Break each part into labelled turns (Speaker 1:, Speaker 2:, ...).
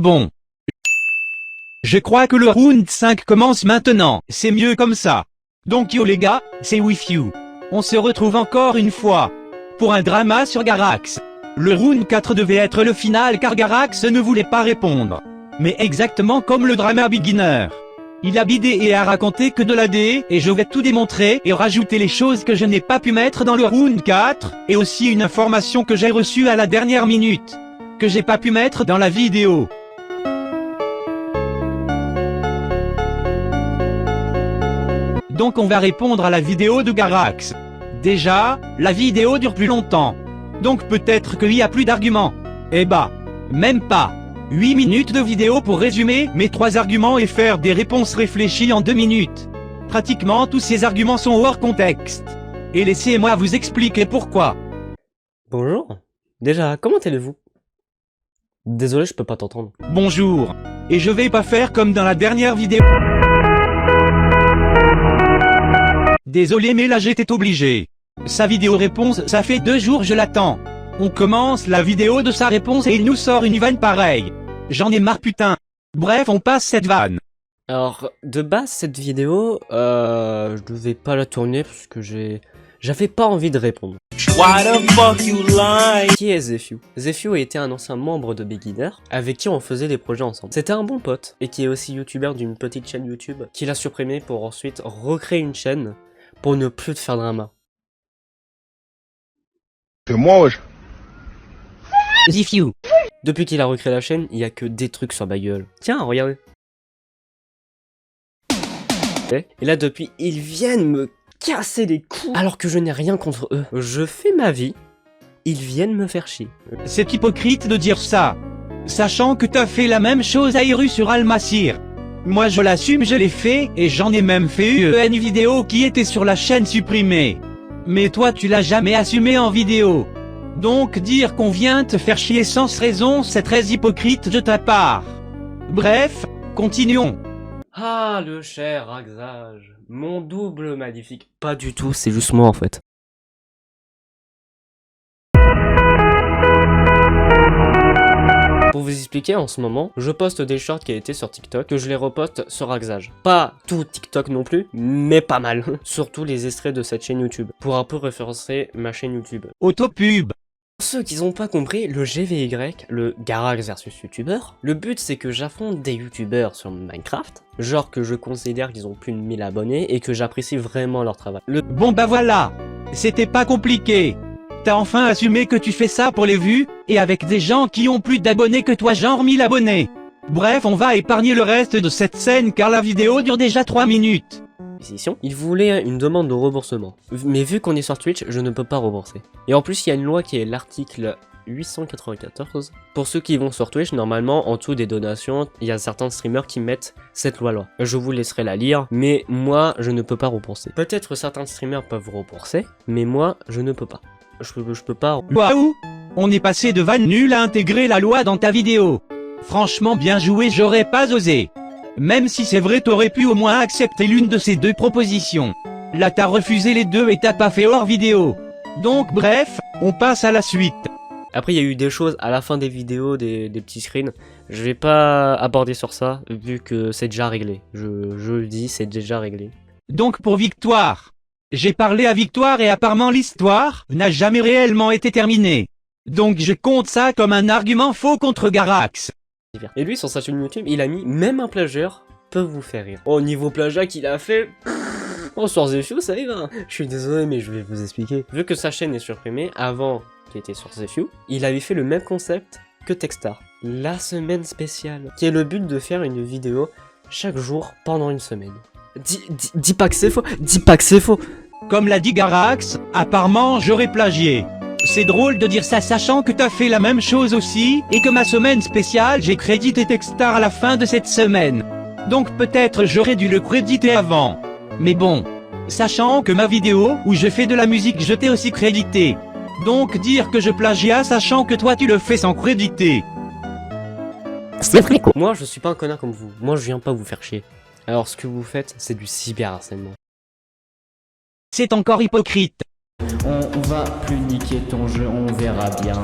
Speaker 1: Bon. Je crois que le round 5 commence maintenant, c'est mieux comme ça. Donc yo les gars, c'est with you. On se retrouve encore une fois. Pour un drama sur Garax. Le round 4 devait être le final car Garax ne voulait pas répondre. Mais exactement comme le drama beginner. Il a bidé et a raconté que de la D, et je vais tout démontrer et rajouter les choses que je n'ai pas pu mettre dans le round 4, et aussi une information que j'ai reçue à la dernière minute. Que j'ai pas pu mettre dans la vidéo. Donc on va répondre à la vidéo de Garax. Déjà, la vidéo dure plus longtemps. Donc peut-être qu'il y a plus d'arguments. Eh bah, même pas. 8 minutes de vidéo pour résumer mes 3 arguments et faire des réponses réfléchies en 2 minutes. Pratiquement tous ces arguments sont hors contexte. Et laissez-moi vous expliquer pourquoi.
Speaker 2: Bonjour. Déjà, comment allez-vous? Désolé, je peux pas t'entendre.
Speaker 1: Bonjour. Et je vais pas faire comme dans la dernière vidéo. Désolé mais là j'étais obligé. Sa vidéo réponse, ça fait 2 jours je l'attends. On commence la vidéo de sa réponse et il nous sort une vanne pareille. J'en ai marre putain. Bref, on passe cette vanne.
Speaker 2: Alors, de base, cette vidéo, je devais pas la tourner parce que j'avais pas envie de répondre.
Speaker 3: Why the fuck you lie?
Speaker 2: Qui est Zefew? Zefew était un ancien membre de Beginner, avec qui on faisait des projets ensemble. C'était un bon pote, et qui est aussi youtubeur d'une petite chaîne YouTube, qu'il a supprimé pour ensuite recréer une chaîne, pour ne plus te faire drama.
Speaker 4: C'est moi, wesh.
Speaker 1: Zefew.
Speaker 2: Depuis qu'il a recréé la chaîne, il y a que des trucs sur ma gueule. Tiens, regardez. Et là, depuis, ils viennent me casser les couilles, alors que je n'ai rien contre eux. Je fais ma vie, ils viennent me faire chier.
Speaker 1: C'est hypocrite de dire ça. Sachant que t'as fait la même chose à Iru sur Al-Masir. Moi je l'assume, je l'ai fait, et j'en ai même fait une vidéo qui était sur la chaîne supprimée. Mais toi tu l'as jamais assumé en vidéo. Donc dire qu'on vient te faire chier sans raison, c'est très hypocrite de ta part. Bref, continuons.
Speaker 2: Ah, le cher Raxage, mon double magnifique. Pas du tout, c'est juste moi en fait. Pour vous expliquer, en ce moment, je poste des shorts qui étaient sur TikTok, que je les reposte sur Raxage. Pas tout TikTok non plus, mais pas mal. Surtout les extraits de cette chaîne YouTube, pour un peu référencer ma chaîne YouTube.
Speaker 1: Autopub.
Speaker 2: Pour ceux qui n'ont pas compris, le GVY, le Garax versus YouTuber, le but c'est que j'affronte des YouTubers sur Minecraft, genre que je considère qu'ils ont plus de 1000 abonnés et que j'apprécie vraiment leur travail.
Speaker 1: Bon bah voilà. C'était pas compliqué. T'as enfin assumé que tu fais ça pour les vues, et avec des gens qui ont plus d'abonnés que toi, genre 1000 abonnés. Bref, on va épargner le reste de cette scène car la vidéo dure déjà 3 minutes.
Speaker 2: Il voulait une demande de remboursement. Mais vu qu'on est sur Twitch, je ne peux pas rembourser. Et en plus, il y a une loi qui est l'article 894. Pour ceux qui vont sur Twitch, normalement, en dessous des donations, il y a certains streamers qui mettent cette loi-là. Je vous laisserai la lire, mais moi, je ne peux pas rembourser. Peut-être certains streamers peuvent rembourser, mais moi, je ne peux pas. Je peux pas...
Speaker 1: Waouh! On est passé de vanne nulle à intégrer la loi dans ta vidéo. Franchement bien joué, j'aurais pas osé. Même si c'est vrai t'aurais pu au moins accepter l'une de ces deux propositions. Là t'as refusé les deux et t'as pas fait hors vidéo. Donc bref, on passe à la suite.
Speaker 2: Après il y a eu des choses à la fin des vidéos, des petits screens. Je vais pas aborder sur ça, vu que c'est déjà réglé. Je le dis, c'est déjà réglé.
Speaker 1: Donc pour Victoire. J'ai parlé à Victoire et apparemment l'histoire n'a jamais réellement été terminée. Donc je compte ça comme un argument faux contre Garax.
Speaker 2: Et lui sur sa chaîne YouTube, il a mis même un plagieur peut vous faire rire. Oh niveau plagiat qu'il a fait... Oh sur Zefew ça y va. Je suis désolé mais je vais vous expliquer. Vu que sa chaîne est supprimée, avant qu'il était sur Zefew, il avait fait le même concept que Techstar. La semaine spéciale. Qui est le but de faire une vidéo chaque jour pendant une semaine. Dis pas que c'est faux, dis pas que c'est faux.
Speaker 1: Comme l'a dit Garax, apparemment j'aurais plagié. C'est drôle de dire ça sachant que t'as fait la même chose aussi, et que ma semaine spéciale j'ai crédité Techstar à la fin de cette semaine. Donc peut-être j'aurais dû le créditer avant. Mais bon, sachant que ma vidéo où je fais de la musique je t'ai aussi crédité. Donc dire que je plagiat sachant que toi tu le fais sans créditer.
Speaker 2: C'est vrai quoi. Moi je suis pas un connard comme vous, moi je viens pas vous faire chier. Alors ce que vous faites c'est du cyberharcèlement.
Speaker 1: C'est encore hypocrite.
Speaker 3: On va plus niquer ton jeu, on verra bien.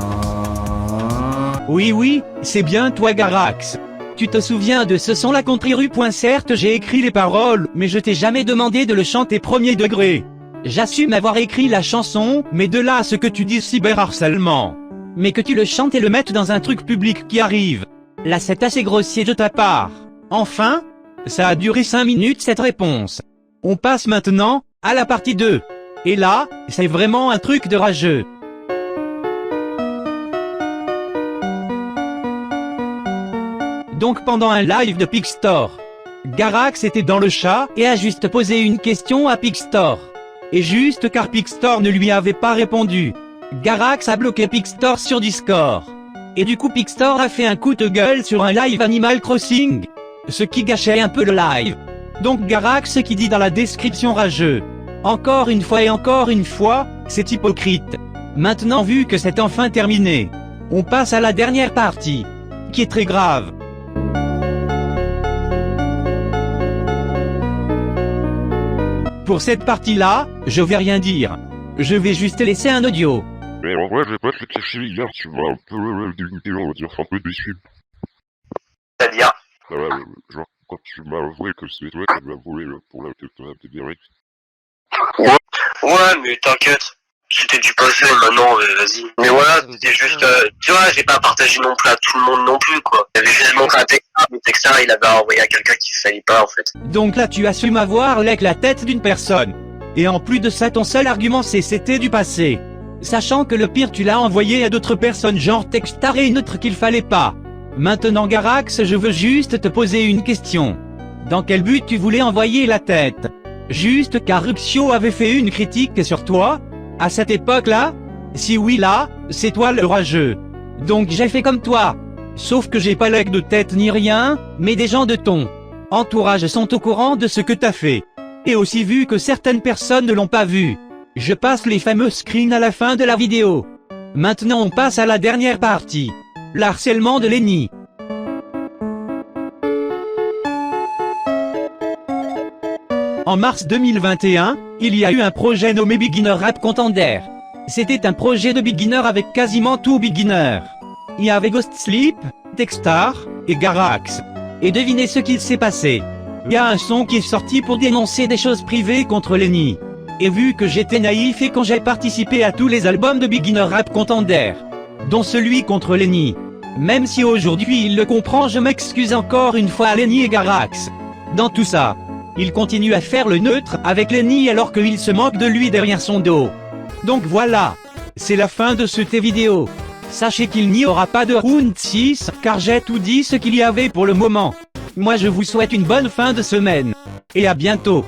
Speaker 1: Oui, c'est bien toi Garax. Tu te souviens de ce son-là contre Iru. Certes, j'ai écrit les paroles, mais je t'ai jamais demandé de le chanter premier degré. J'assume avoir écrit la chanson, mais de là à ce que tu dis cyberharcèlement. Mais que tu le chantes et le mettes dans un truc public qui arrive. Là c'est assez grossier de ta part. Enfin, ça a duré 5 minutes cette réponse. On passe maintenant, à la partie 2. Et là, c'est vraiment un truc de rageux. Donc pendant un live de Pixtor, Garax était dans le chat et a juste posé une question à Pixtor. Et juste car Pixtor ne lui avait pas répondu, Garax a bloqué Pixtor sur Discord. Et du coup Pixtor a fait un coup de gueule sur un live Animal Crossing, ce qui gâchait un peu le live. Donc Garax qui dit dans la description rageux, encore une fois et encore une fois, c'est hypocrite. Maintenant vu que c'est enfin terminé, on passe à la dernière partie, qui est très grave. Pour cette partie-là, je vais rien dire. Je vais juste laisser un audio.
Speaker 4: Mais en vrai, j'ai pas fait cacher hier, tu m'as un peu dégoûté, on va dire, un peu déçu.
Speaker 5: C'est-à-dire,
Speaker 4: Genre, quand tu m'as avoué que c'est toi qui m'as volé pour la TDRX.
Speaker 5: ouais, mais t'inquiète. C'était du passé, maintenant, vas-y. Mais voilà, c'était juste, tu vois, j'ai pas partagé non plus à tout le monde non plus, quoi. J'avais juste montré un texte, mais texte, il avait envoyé à quelqu'un qui fallait pas, en fait.
Speaker 1: Donc là tu assumes avoir lec la tête d'une personne. Et en plus de ça ton seul argument c'était du passé. Sachant que le pire tu l'as envoyé à d'autres personnes genre Textar et une autre qu'il fallait pas. Maintenant Garax je veux juste te poser une question. Dans quel but tu voulais envoyer la tête? Juste car Ruxio avait fait une critique sur toi? À cette époque-là? Si oui là, c'est toi le rageux. Donc j'ai fait comme toi. Sauf que j'ai pas lec de tête ni rien, mais des gens de ton entourage sont au courant de ce que t'as fait. Et aussi vu que certaines personnes ne l'ont pas vu. Je passe les fameux screens à la fin de la vidéo. Maintenant on passe à la dernière partie. L'harcèlement de Lenny. En mars 2021, il y a eu un projet nommé Beginner Rap Contender. C'était un projet de beginner avec quasiment tout beginner. Il y avait Ghost Sleep, Textar, et Garax. Et devinez ce qu'il s'est passé. Il y a un son qui est sorti pour dénoncer des choses privées contre Lenny. Et vu que j'étais naïf et quand j'ai participé à tous les albums de Beginner Rap Contender, dont celui contre Lenny, même si aujourd'hui il le comprend, je m'excuse encore une fois à Lenny et Garax. Dans tout ça, il continue à faire le neutre avec Lenny alors qu'il se moque de lui derrière son dos. Donc voilà, c'est la fin de cette vidéo. Sachez qu'il n'y aura pas de round 6 car j'ai tout dit ce qu'il y avait pour le moment. Moi je vous souhaite une bonne fin de semaine. Et à bientôt.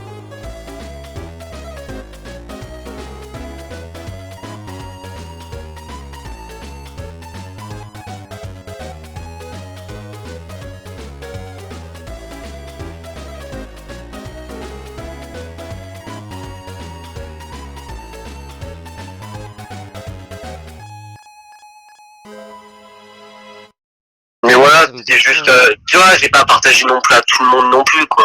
Speaker 5: Mais voilà, c'était juste, tu vois, j'ai pas partagé non plus à tout le monde non plus, quoi.